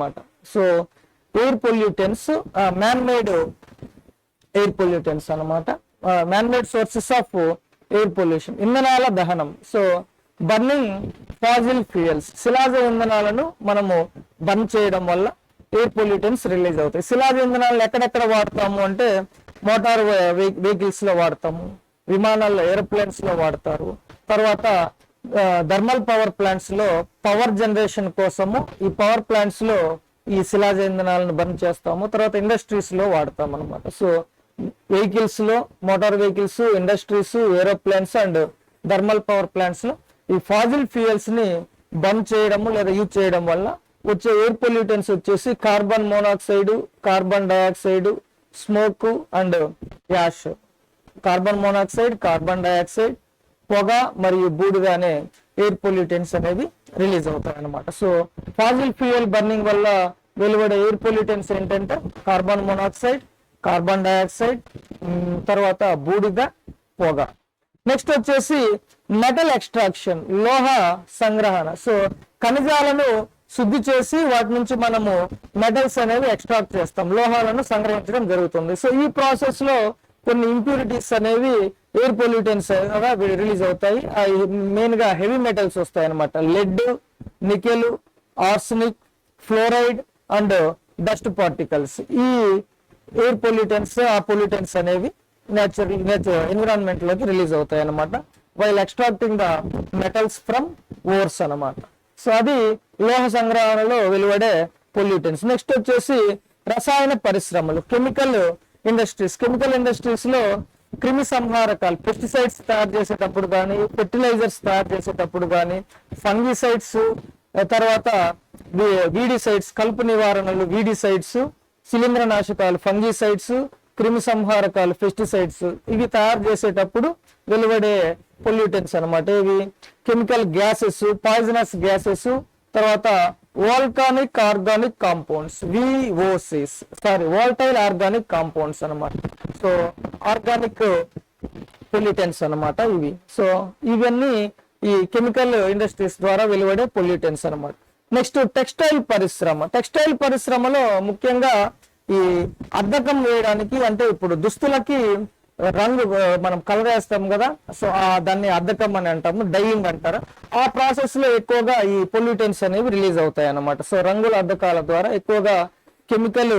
అనమాట. So air pollutants man made air pollutants అనమాట. Man made sources of air pollution, ఇంధనాల దహనం. So burning fossil fuels, శిలాజ ఇంధనాలను మనము బర్న్ చేయడం వల్ల ఎయిర్ పొల్యూటెన్స్ రిలీజ్ అవుతాయి. శిలాజ ఇంధనాలను ఎక్కడెక్కడ వాడతాము అంటే మోటార్ వెహికల్స్ లో వాడతాము, విమానాల్లో ఏరోప్లేన్స్ లో వాడతారు. తర్వాత థర్మల్ పవర్ ప్లాంట్స్ లో పవర్ జనరేషన్ కోసము ఈ పవర్ ప్లాంట్స్ లో ఈ శిలాజ ఇంధనాలను బర్న్ చేస్తాము. తర్వాత ఇండస్ట్రీస్ లో వాడతాం అనమాట. సో వెహికల్స్ లో, motor vehicles, industries, aeroplanes and thermal power plants లో ఈ ఫాజిల్ ఫ్యూయల్స్ ని బర్న్ చేయడము లేదా యూజ్ చేయడం వల్ల వచ్చే ఎయిర్ పొల్యూటెన్స్ వచ్చేసి carbon monoxide, carbon dioxide, smoke and ash. Carbon monoxide, carbon dioxide, పొగ మరియు బూడిద అనే ఎయిర్ పొల్యూటెన్స్ అనేవి రిలీజ్ అవుతాయి అన్నమాట. సో ఫాజిల్ ఫ్యూయల్ బర్నింగ్ వల్ల వెలువడే ఎయిర్ పొల్యూటెన్స్ ఏంటంటే కార్బన్ మోనాక్సైడ్, కార్బన్ డయాక్సైడ్, తర్వాత బూడిద, పొగ. నెక్స్ట్ వచ్చేసి మెటల్ ఎక్స్ట్రాక్షన్, లోహ సంగ్రహణ. సో ఖనిజాలను శుద్ధి చేసి వాటి నుంచి మనము మెటల్స్ అనేవి ఎక్స్ట్రాక్ట్ చేస్తాం, లోహాలను సంగ్రహించడం జరుగుతుంది. సో ఈ ప్రాసెస్ లో కొన్ని ఇంప్యూరిటీస్ అనేవి ఎయిర్ పొల్యూటెన్స్ రిలీజ్ అవుతాయి. మెయిన్ గా హెవీ మెటల్స్ వస్తాయి అనమాట. Lead, nickel, arsenic, fluoride and dust particles. ఈ ఎయిర్ పొల్యూటెన్స్, ఆ పొల్యూటెన్స్ అనేవి నేచర్ ఎన్విరాన్మెంట్ లోకి రిలీజ్ అవుతాయి అనమాట, while extracting the metals from ores అనమాట. సో అది లోహ సంగ్రహణలో వెలువడే పొల్యూటెన్స్. నెక్స్ట్ వచ్చేసి రసాయన పరిశ్రమలు, కెమికల్ ఇండస్ట్రీస్. కెమికల్ ఇండస్ట్రీస్ లో క్రిమి సంహారకాలు, పెస్టిసైడ్స్ తయారు చేసేటప్పుడు కానీ, ఫెర్టిలైజర్స్ తయారు చేసేటప్పుడు కానీ, ఫంగిసైడ్స్, తర్వాత వీడిసైడ్స్, కలుపు నివారణలు, వీడిసైడ్స్, శిలీంద్రనాశకాలు, ఫంగిసైడ్స్, క్రిమి సంహారకాలు, పెస్టిసైడ్స్, ఇవి తయారు చేసేటప్పుడు వెలువడే పొల్యూటెన్స్ అనమాట. ఇవి కెమికల్ గ్యాసెస్, పాయిజనస్ గ్యాసెస్, తర్వాత volcanic organic compounds, VOCs, volatile organic compounds అనమాట. సో ఆర్గానిక్ పొల్యూటెన్స్ అనమాట ఇవి. సో ఇవన్నీ ఈ కెమికల్ ఇండస్ట్రీస్ ద్వారా వెలువడే పొల్యూటెన్స్ అనమాట. నెక్స్ట్ టెక్స్టైల్ పరిశ్రమ. టెక్స్టైల్ పరిశ్రమలో ముఖ్యంగా ఈ అద్దకం వేయడానికి, అంటే ఇప్పుడు దుస్తులకి రంగు మనం కలర్ వేస్తాం కదా, సో దాన్ని అద్దకం అని అంటాము, డైయింగ్ అంటారు. ఆ ప్రాసెస్ లో ఎక్కువగా ఈ పొల్యూటెన్స్ అనేవి రిలీజ్ అవుతాయి అన్నమాట. సో రంగుల అద్దకాల ద్వారా ఎక్కువగా కెమికల్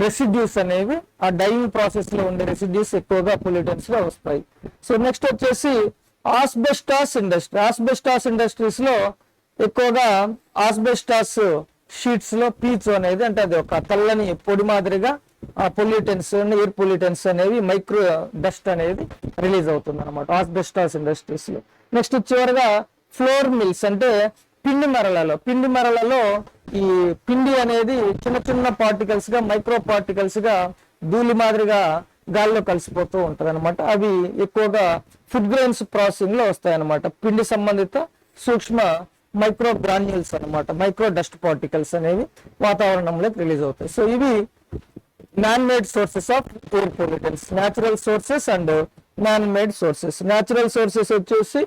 రెసిడ్యూస్ అనేవి, ఆ డైయింగ్ ప్రాసెస్ లో ఉండే రెసిడ్యూస్ ఎక్కువగా పొల్యూటెన్స్ గా వస్తాయి. సో నెక్స్ట్ వచ్చేసి ఆస్బెస్టాస్ ఇండస్ట్రీ. ఆస్బెస్టాస్ ఇండస్ట్రీస్ లో ఎక్కువగా ఆస్బెస్టాస్ షీట్స్ లో పీచు అనేది, అంటే అది ఒక తెల్లని పొడి మాదిరిగా ఆ పొల్యూటెన్స్, ఎయిర్ పొల్యూటెన్స్ అనేవి, మైక్రో డస్ట్ అనేది రిలీజ్ అవుతుంది అనమాట ఆస్బెస్టాస్ ఇండస్ట్రీస్ లో. నెక్స్ట్ చివరిగా ఫ్లోర్ మిల్స్, అంటే పిండి మరలలో ఈ పిండి అనేది చిన్న చిన్న పార్టికల్స్ గా, మైక్రో పార్టికల్స్ గా ధూళి మాదిరిగా గాల్లో కలిసిపోతూ ఉంటది అనమాట. అవి ఎక్కువగా ఫుడ్ గ్రెయిన్స్ ప్రాసెసింగ్ లో వస్తాయి అనమాట. పిండి సంబంధిత సూక్ష్మ మైక్రో గ్రాన్యూల్స్ అనమాట, మైక్రో డస్ట్ పార్టికల్స్ అనేవి వాతావరణంలోకి రిలీజ్ అవుతాయి. సో ఇవి man made sources of air pollutants, natural sources and man made sources. Natural sources వచ్చేసి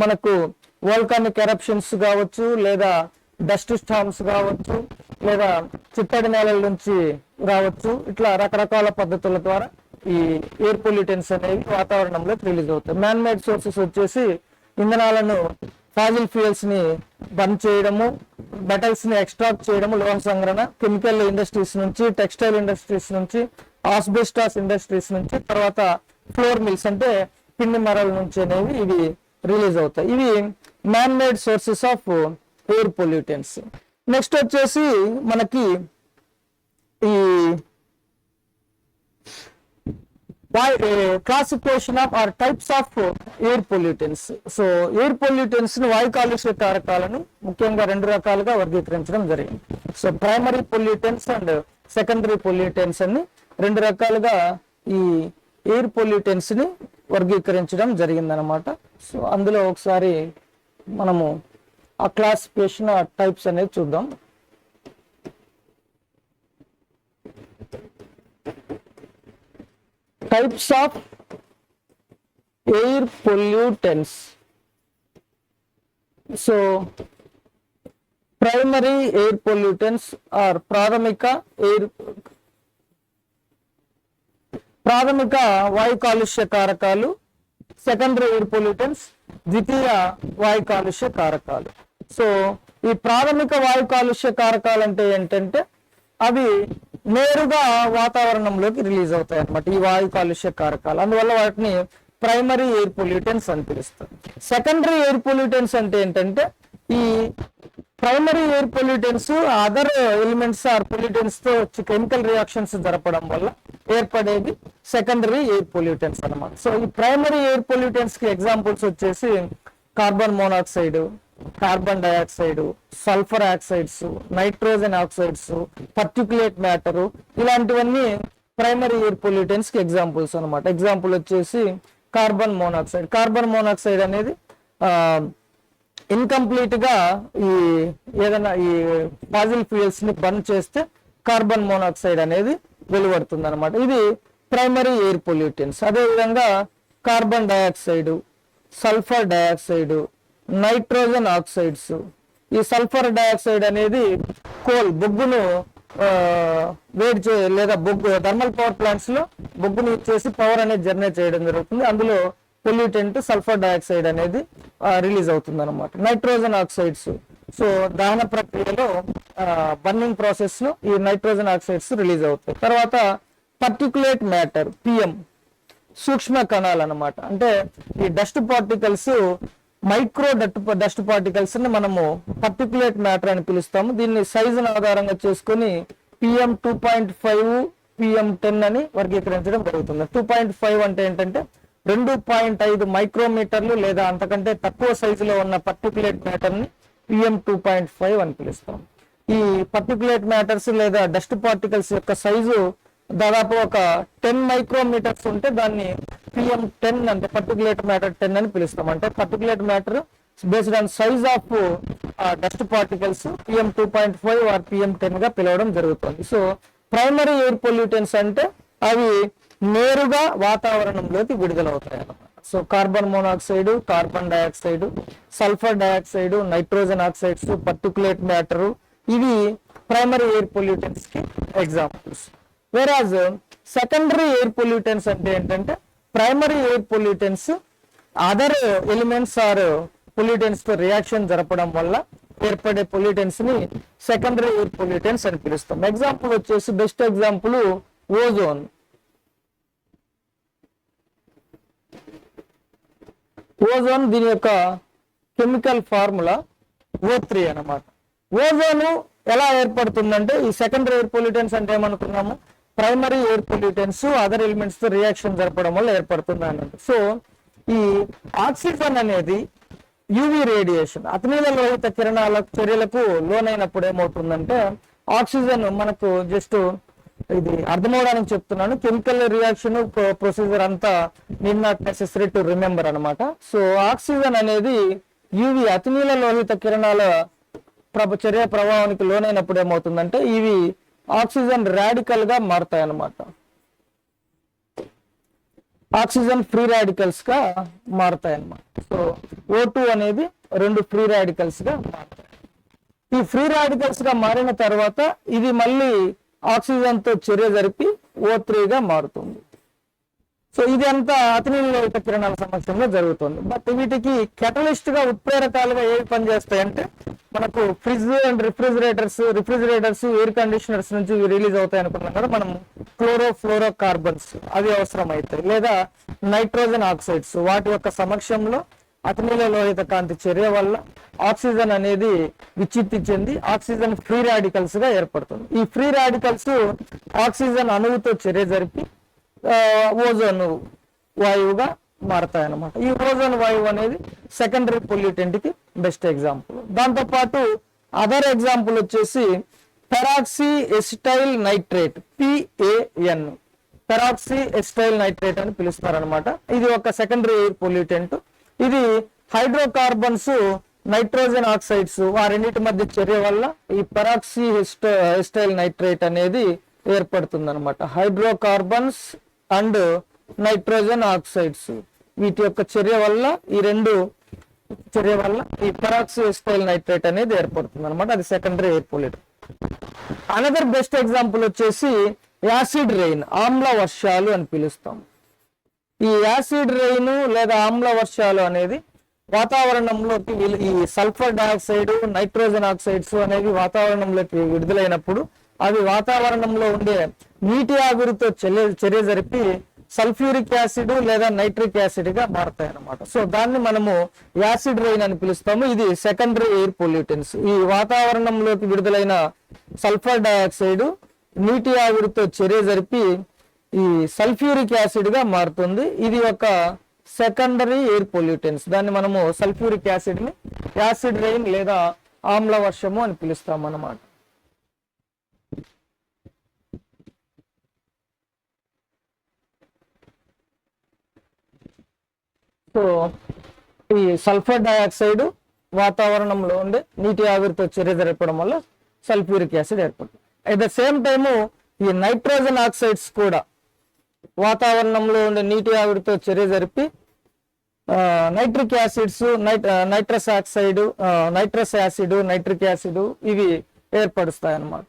మనకు వోల్కానిక్ ఎరప్షన్స్ కావచ్చు, లేదా డస్ట్ స్టామ్స్ కావచ్చు, లేదా చిత్తడి నేలల నుంచి రావచ్చు. ఇట్లా రకరకాల పద్ధతుల ద్వారా ఈ ఎయిర్ పొల్యూటెన్స్ అనేవి వాతావరణంలోకి రిలీజ్ అవుతాయి. మ్యాన్ మేడ్ సోర్సెస్ వచ్చేసి ఇంధనాలను, ఫాజిల్ ఫ్యూయల్స్ ని బర్న్ చేయడము, మెటల్స్ ని ఎక్స్ట్రాక్ట్ చేయడము, లోహ సంగ్రహణ, కెమికల్ ఇండస్ట్రీస్ నుంచి, టెక్స్టైల్ ఇండస్ట్రీస్ నుంచి, ఆస్బెస్టాస్ ఇండస్ట్రీస్ నుంచి, తర్వాత ఫ్లోర్ మిల్స్ అంటే పిండి మరల నుంచి అనేవి ఇవి రిలీజ్ అవుతాయి. ఇవి man made sources of air pollutants. Next వచ్చేసి మనకి ఈ classification of or types of air pollutants. So air pollutants ను, వాయు కాలుష్య కారకాలను ముఖ్యంగా రెండు రకాలుగా వర్గీకరించడం జరిగింది. So primary pollutants and secondary pollutants అని రెండు రకాలుగా ఈ ఎయిర్ పొల్యూటెన్స్ ని వర్గీకరించడం జరిగిందనమాట. సో అందులో ఒకసారి మనము ఆ క్లాసిఫికేషన్, ఆ టైప్స్ అనేది చూద్దాం. Types of air pollutants. So primary air pollutants are ప్రాథమిక వాయు కాలుష్య కారకాలు, సెకండరీ ఎయిర్ పొల్యూటెంట్స్ ద్వితీయ వాయు కాలుష్య కారకాలు. సో ఈ ప్రాథమిక వాయు కాలుష్య కారకాలు అంటే ఏంటంటే అవి నేరుగా వాతావరణంలోకి రిలీజ్ అవుతాయి అన్నమాట, ఈ వాయు కాలుష్య కారకాలు. అందువల్ల వాటిని ప్రైమరీ ఎయిర్ పొల్యూటెంట్స్ అని పిలుస్తారు. సెకండరీ ఎయిర్ పొల్యూటెంట్స్ అంటే ఏంటంటే ఈ primary air pollutants other elements or pollutants తో కెమికల్ రియాక్షన్స్ జరపడం వల్ల ఏర్పడేది సెకండరీ ఎయిర్ పొల్యూటెంట్స్ అన్నమాట. సో ఈ ప్రైమరీ ఎయిర్ పొల్యూటెంట్స్ కి ఎగ్జాంపుల్స్ వచ్చేసి carbon monoxide, carbon dioxide, sulphur oxides, nitrogen oxides, particulate matter, ఇలాంటివన్నీ ప్రైమరీ ఎయిర్ పొల్యూటెంట్స్ కి ఎగ్జాంపుల్స్ అన్నమాట. ఎగ్జాంపుల్ వచ్చేసి కార్బన్ మోనాక్సైడ్. కార్బన్ మోనాక్సైడ్ అనేది ఇన్కంప్లీట్ గా ఈ ఏదైనా ఈ ఫాజిల్ ఫ్యూయల్స్ ని బర్న్ చేస్తే కార్బన్ మోనాక్సైడ్ అనేది వెలువడుతుంది అనమాట. ఇది ప్రైమరీ ఎయిర్ పొల్యూటెంట్స్. అదేవిధంగా carbon dioxide, sulphur dioxide, nitrogen oxides. ఈ సల్ఫర్ డైఆక్సైడ్ అనేది బొగ్గును వేడి లేదా బొగ్గు థర్మల్ పవర్ ప్లాంట్స్ లో బొగ్గును యూజ్ చేసి పవర్ అనేది జనరేట్ చేయడం జరుగుతుంది. అందులో పొల్యూటెంట్ సల్ఫర్ డైఆక్సైడ్ అనేది రిలీజ్ అవుతుంది అనమాట. నైట్రోజన్ ఆక్సైడ్స్, సో దహన ప్రక్రియలో బర్నింగ్ ప్రాసెస్ లో ఈ నైట్రోజన్ ఆక్సైడ్స్ రిలీజ్ అవుతాయి. తర్వాత పర్టిక్యులేట్ మ్యాటర్, పిఎం, సూక్ష్మ కణాలు అనమాట. అంటే ఈ dust particles, micro dust particles ని మనము పర్టిక్యులేట్ మ్యాటర్ అని పిలుస్తాము. దీన్ని సైజును ఆధారంగా చేసుకొని PM 2.5, PM 10 అని వర్గీకరించడం జరుగుతుంది. 2.5 అంటే ఏంటంటే 2.5 మైక్రోమీటర్లు లేదా అంతకంటే తక్కువ సైజులో ఉన్న పర్టిక్యులేట్ మ్యాటర్ ని PM 2.5 అని పిలుస్తాం. ఈ పర్టిక్యులేట్ మ్యాటర్స్ లేదా డస్ట్ పార్టికల్స్ యొక్క సైజు దాదాపు ఒక 10 మైక్రోమీటర్స్ ఉంటే దాన్ని PM 10 అంటే పర్టిక్యులేట్ మ్యాటర్ 10 అని పిలుస్తాం. అంటే particulate matter based on size of dust particles PM 2.5 or PM 10 గా పిలవడం జరుగుతుంది. సో ప్రైమరీ ఎయిర్ పొల్యూటెంట్స్ అంటే అవి నేరుగా వాతావరణంలోకి విడుదలవుతాయి అన్నమాట. So carbon monoxide, carbon dioxide, sulphur dioxide, nitrogen oxides, particulate matter, ఇవి ప్రైమరీ ఎయిర్ పొల్యూటెంట్స్ కి examples. Whereas secondary air pollutants అంటే ఏంటంటే primary air pollutants other elements or pollutants తో రియాక్షన్ జరపడం వల్ల ఏర్పడే పొల్యూటెంట్స్ ని సెకండరీ ఎయిర్ పొల్యూటెంట్స్ అని పిలుస్తాం. ఎగ్జాంపుల్ వచ్చేసి బెస్ట్ ఎగ్జాంపుల్ ఓజోన్. ఓజోన్ దీని యొక్క కెమికల్ ఫార్ములా O3 అన్నమాట. ఓజోన్ ఎలా ఏర్పడుతుందంటే ఈ సెకండరీ ఎయిర్ పొల్యూటెంట్స్ అంటే ఏమనుకున్నాము, primary air pollutants other elements తో రియాక్షన్ జరపడం వల్ల ఏర్పడుతుంది అన్నట్టు. సో ఈ ఆక్సిజన్ అనేది యూవి రేడియేషన్, అతినీల లోహిత కిరణాల చర్యలకు లోనైనప్పుడు ఏమవుతుందంటే ఆక్సిజన్ మనకు జస్ట్ ఇది అర్థమవడానికి చెప్తున్నాను, కెమికల్ రియాక్షన్ ప్రొసీజర్ అంతా need not necessary to remember అనమాట. సో ఆక్సిజన్ అనేది యూవి అతినీల లోహిత కిరణాల చర్య ప్రభావానికి లోనైనప్పుడు ఏమవుతుందంటే ఇవి ఆక్సిజన్ రాడికల్ గా మారుతాయి అన్నమాట. ఆక్సిజన్ ఫ్రీ రాడికల్స్ గా మారుతాయి అన్నమాట. సో O2 అనేది 2 ఫ్రీ రాడికల్స్ గా మారుతాయి. ఈ ఫ్రీ రాడికల్స్ గా మారిన తర్వాత ఇది మళ్ళీ ఆక్సిజన్ తో చర్య జరిపి O3 గా మారుతుంది. సో ఇది అంతా అతినీల లోహిత కిరణాల సమక్షంలో జరుగుతుంది. బట్ వీటికి కెటలిస్ట్ గా ఉత్ప్రేరకాలుగా ఏవి పనిచేస్తాయంటే మనకు fridge and refrigerators air conditioners నుంచి రిలీజ్ అవుతాయి అనుకున్నాం కదా మనం, ఫ్లోరో కార్బన్స్ అవి అవసరం అవుతాయి, లేదా నైట్రోజన్ ఆక్సైడ్స్ వాటి యొక్క సమక్షంలో అతినీల లోహిత కాంతి చర్య వల్ల ఆక్సిజన్ అనేది విచ్చిత్తి చెంది ఆక్సిజన్ ఫ్రీ రాడికల్స్ గా ఏర్పడుతుంది. ఈ ఫ్రీ రాడికల్స్ ఆక్సిజన్ అణువుతో చర్య జరిపి ఓజోన్ వాయువుగా మారతాయి అన్నమాట. ఈ ఓజోన్ వాయువు అనేది సెకండరీ పొల్యూటెంట్ కి బెస్ట్ ఎగ్జాంపుల్. దాంతో పాటు అదర్ ఎగ్జాంపుల్ వచ్చేసి peroxy acetyl nitrate, PAN, peroxy acetyl nitrate అని పిలుస్తారనమాట. ఇది ఒక సెకండరీ ఎయిర్ పొల్యూటెంట్. ఇది హైడ్రోకార్బన్స్, నైట్రోజన్ ఆక్సైడ్స్ ఆ రెండింటి మధ్య చర్య వల్ల ఈ పెరాక్సీ ఎసిటైల్ నైట్రేట్ అనేది ఏర్పడుతుంది అనమాట. హైడ్రోకార్బన్స్ అండ్ నైట్రోజన్ ఆక్సైడ్స్ వీటి యొక్క చర్య వల్ల ఈ రెండు చర్య వల్ల ఈ పెరాక్సిస్టైల్ నైట్రేట్ అనేది ఏర్పడుతుంది అనమాట. అది secondary air pollutant. Another best example వచ్చేసి యాసిడ్ రెయిన్, ఆమ్ల వర్షాలు అని పిలుస్తాం. ఈ యాసిడ్ రెయిన్ లేదా ఆమ్ల వర్షాలు అనేది వాతావరణంలోకి ఈ సల్ఫర్ డయాక్సైడ్, నైట్రోజన్ ఆక్సైడ్స్ అనేవి వాతావరణంలోకి విడుదలైనప్పుడు అవి వాతావరణంలో ఉండే నీటి ఆవిరితో చర్య జరిపి సల్ఫ్యూరిక్ యాసిడ్ లేదా నైట్రిక్ యాసిడ్ గా మారుతాయి అన్నమాట. సో దాన్ని మనము యాసిడ్ రెయిన్ అని పిలుస్తాము. ఇది సెకండరీ ఎయిర్ పొల్యూటెంట్స్. ఈ వాతావరణంలోకి విడుదలైన సల్ఫర్ డయాక్సైడ్ నీటి ఆవిరితో చర్య జరిపి ఈ సల్ఫ్యూరిక్ యాసిడ్ గా మారుతుంది. ఇది ఒక సెకండరీ ఎయిర్ పొల్యూటెంట్స్. దాన్ని మనము సల్ఫ్యూరిక్ యాసిడ్ ని యాసిడ్ రెయిన్ లేదా ఆమ్ల వర్షము అని పిలుస్తాం అన్నమాట. సో ఈ సల్ఫర్ డయాక్సైడ్ వాతావరణంలో ఉండే నీటి ఆవిరితో చర్య జరపడం వల్ల సల్ఫ్యూరిక్ యాసిడ్ ఏర్పడుతుంది. అట్ ద సేమ్ టైము ఈ నైట్రోజన్ ఆక్సైడ్స్ కూడా వాతావరణంలో ఉండే నీటి ఆవిరితో చర్య జరిపి nitric acids, nitrous oxide, nitrous acid, nitric acid ఇవి ఏర్పరుస్తాయి అన్నమాట.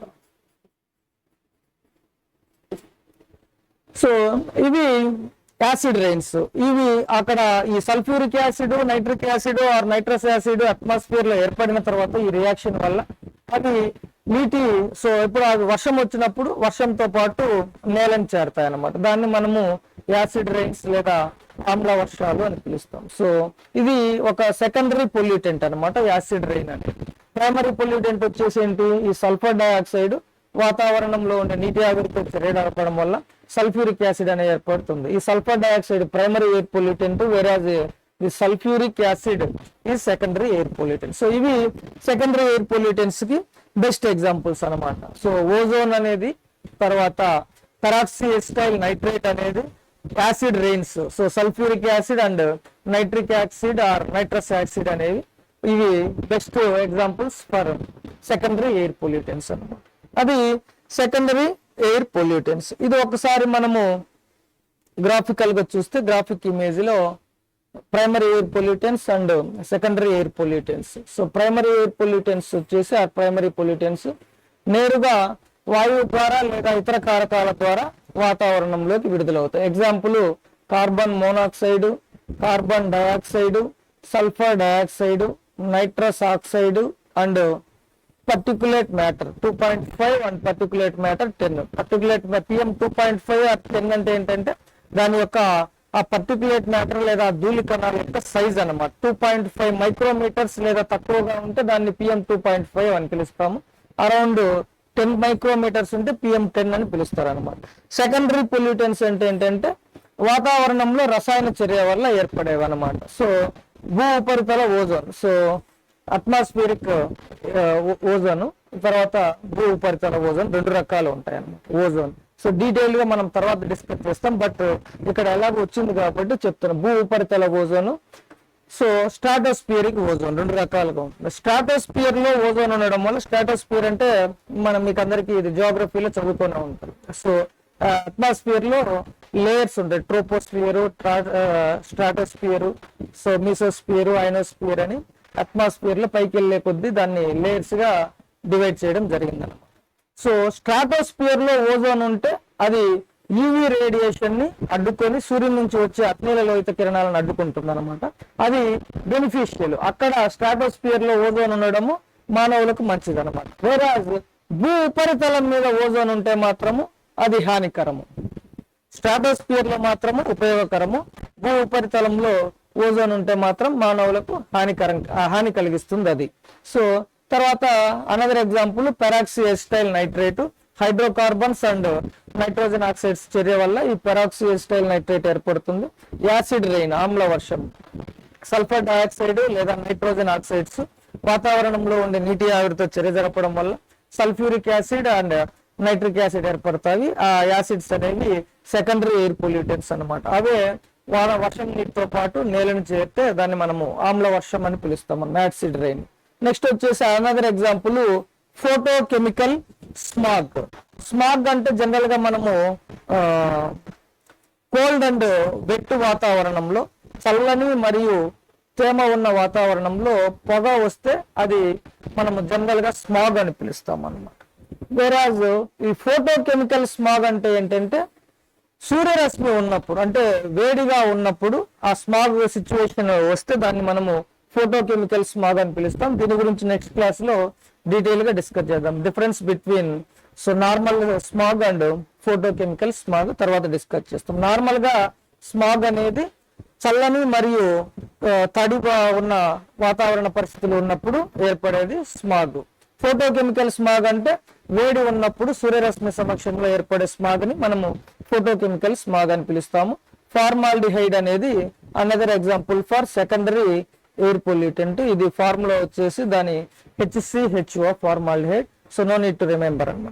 సో ఇవి యాసిడ్ రెయిన్స్. ఇవి అక్కడ ఈ sulphuric acid, nitric acid or nitrous acid atmosphere లో ఏర్పడిన తర్వాత ఈ రియాక్షన్ వల్ల అది నీటి, సో ఇప్పుడు అది వర్షం వచ్చినప్పుడు వర్షంతో పాటు నేలను చేరుతాయి అన్నమాట. దాన్ని మనము యాసిడ్ రెయిన్స్ లేదా ఆమ్ల వర్షాలు అని పిలుస్తాం. సో ఇది ఒక సెకండరీ పొల్యూటెంట్ అనమాట యాసిడ్ రెయిన్ అనేది. ప్రైమరీ పొల్యూటెంట్ వచ్చేసి ఏంటి, ఈ సల్ఫర్ డయాక్సైడ్ వాతావరణంలో ఉండే నీటి ఆవిరితో చర్య జరపడం వల్ల సల్ఫ్యూరిక్ యాసిడ్ అనేది ఏర్పడుతుంది. ఈ sulphur dioxide primary air pollutant, whereas the sulphuric acid ఈ సెకండరీ ఎయిర్ పొల్యూటెంట్. సో ఇవి సెకండరీ ఎయిర్ పొల్యూటెంట్స్ కి బెస్ట్ ఎగ్జాంపుల్స్ అనమాట. సో ఓజోన్ అనేది, తర్వాత పెరాక్సిస్టైల్ నైట్రేట్ అనేది, acid rains, so sulphuric acid and nitric acid or nitrous acid అనేవి ఇవి best examples for secondary air pollutants అనమాట. అది సెకండరీ ఎయిర్ పొల్యూటెంట్స్. ఇది ఒకసారి మనము గ్రాఫికల్ గా చూస్తే గ్రాఫిక్ ఇమేజ్ లో primary air pollutants and secondary air pollutants. So primary air pollutants వచ్చేసి ఆ ప్రైమరీ పొల్యూటెంట్స్ నేరుగా వాయువు ద్వారా లేదా ఇతర కారకాల ద్వారా వాతావరణంలోకి విడుదలవుతాయి. Example carbon monoxide, carbon dioxide, sulphur dioxide, nitrous oxide and particulate matter 2.5 and particulate matter 10. Particulate PM 2.5 or 10 అంటే ఏంటంటే దాని యొక్క ఆ పర్టికులేట్ మ్యాటర్ లేదా ధూళి కణాల యొక్క సైజ్ అన్నమాట. 2.5 మైక్రోమీటర్స్ లేదా తక్కువగా ఉంటే దాన్ని PM 2.5 అని పిలుస్తాము. అరౌండ్ 10 మైక్రోమీటర్స్ ఉంటే PM 10 అని పిలుస్తారు అనమాట. సెకండరీ పొల్యూటెంట్స్ అంటే ఏంటంటే వాతావరణంలో రసాయన చర్య వల్ల ఏర్పడేవి అనమాట. సో భూ ఉపరితల ఓజోన్, సో అట్మాస్ఫియరిక్ ఓజోన్, తర్వాత భూ ఉపరితల ఓజోన్, రెండు రకాలు ఉంటాయి అన్నమాట ఓజోన్. సో డీటెయిల్ గా మనం తర్వాత డిస్కస్ చేస్తాం, బట్ ఇక్కడ ఎలాగో వచ్చింది కాబట్టి చెప్తున్నాం. భూ ఉపరితల ఓజోన్, సో స్ట్రాటోస్ఫియరిక్ ఓజోన్ రెండు రకాలుగా ఉంటుంది. స్ట్రాటోస్ఫియర్ లో ఓజోన్ ఉండడం వల్ల, స్ట్రాటోస్ఫియర్ అంటే మనం మీకు అందరికి ఇది జియోగ్రఫీలో చదువుకునే ఉంటారు. సో అట్మాస్ఫియర్ లో లేయర్స్ ఉంటాయి, ట్రోపోస్ఫియర్, స్ట్రాటోస్ఫియర్, సో మీసోస్ఫియర్, ఐనోస్ఫియర్ అని అట్మాస్ఫియర్ లో పైకి వెళ్లే కొద్దీ దాన్ని లేయర్స్ గా డివైడ్ చేయడం జరిగింది అనమాట. సో స్ట్రాటోస్ఫియర్ లో ఓజోన్ ఉంటే అది యూవీ రేడియేషన్ ని అడ్డుకొని సూర్యుడి నుంచి వచ్చే అగ్నిల లోహిత కిరణాలను అడ్డుకుంటుంది అనమాట. అది బెనిఫిషియల్. అక్కడ స్ట్రాటోస్ఫియర్ లో ఓజోన్ ఉండడము మానవులకు మంచిది అనమాట. వేరాజ్ భూ ఉపరితలం మీద ఓజోన్ ఉంటే మాత్రము అది హానికరము. స్ట్రాటోస్ఫియర్ లో మాత్రము ఉపయోగకరము, భూ ఉపరితలంలో ఓజోన్ ఉంటే మాత్రం మానవులకు హాని కలిగిస్తుంది అది. సో తర్వాత another example peroxyacetyl nitrate, hydrocarbons and nitrogen oxides చర్య వల్ల ఈ పెరాక్సిస్టైల్ నైట్రేట్ ఏర్పడుతుంది. యాసిడ్ రెయిన్, ఆమ్ల వర్షం, సల్ఫర్ డయాక్సైడ్ లేదా నైట్రోజన్ ఆక్సైడ్స్ వాతావరణంలో ఉండే నీటి ఆవిరితో చర్య జరపడం వల్ల sulphuric acid and nitric acid ఏర్పడతాయి. ఆ యాసిడ్స్ అనేవి సెకండరీ ఎయిర్ పొల్యూటెంట్స్ అన్నమాట. అవే వర్షం నీటితో పాటు నేలను చేరితే దాన్ని మనము ఆమ్ల వర్షం అని పిలుస్తాం, యాసిడ్ రెయిన్. నెక్స్ట్ వచ్చేసి another example photo chemical smog. Smog అంటే జనరల్ గా మనము కోల్డ్ అండ్ వెట్ వాతావరణంలో చల్లని మరియు తేమ ఉన్న వాతావరణంలో పొగ వస్తే అది మనము జనరల్ గా స్మాగ్ అని పిలుస్తాం అన్నమాట. వేరాజ్ ఈ ఫోటోకెమికల్ స్మాగ్ అంటే ఏంటంటే సూర్యరశ్మి ఉన్నప్పుడు అంటే వేడిగా ఉన్నప్పుడు ఆ స్మాగ్ సిచ్యువేషన్ వస్తే దాన్ని మనము ఫోటోకెమికల్ స్మాగ్ అని పిలుస్తాం. దీని గురించి నెక్స్ట్ క్లాస్ లో డీటెయిల్ గా డిస్కస్ చేద్దాం. Difference between normal smog and photochemical smog తర్వాత డిస్కస్ చేస్తాం. నార్మల్ గా స్మాగ్ అనేది చల్లని మరియు తడిగా ఉన్న వాతావరణ పరిస్థితులు ఉన్నప్పుడు ఏర్పడేది స్మాగ్. ఫోటోకెమికల్ స్మాగ్ అంటే వేడి ఉన్నప్పుడు సూర్యరశ్మి సమక్షంలో ఏర్పడే స్మాగ్ ని మనము ఫోటోకెమికల్ స్మాగ్ అని పిలుస్తాము. ఫార్మాల్డిహైడ్ అనేది another example for secondary air pollutant. ఇది ఫార్ములా వచ్చేసి దాని HCHO formaldehyde. So no need to remember అన్నమాట.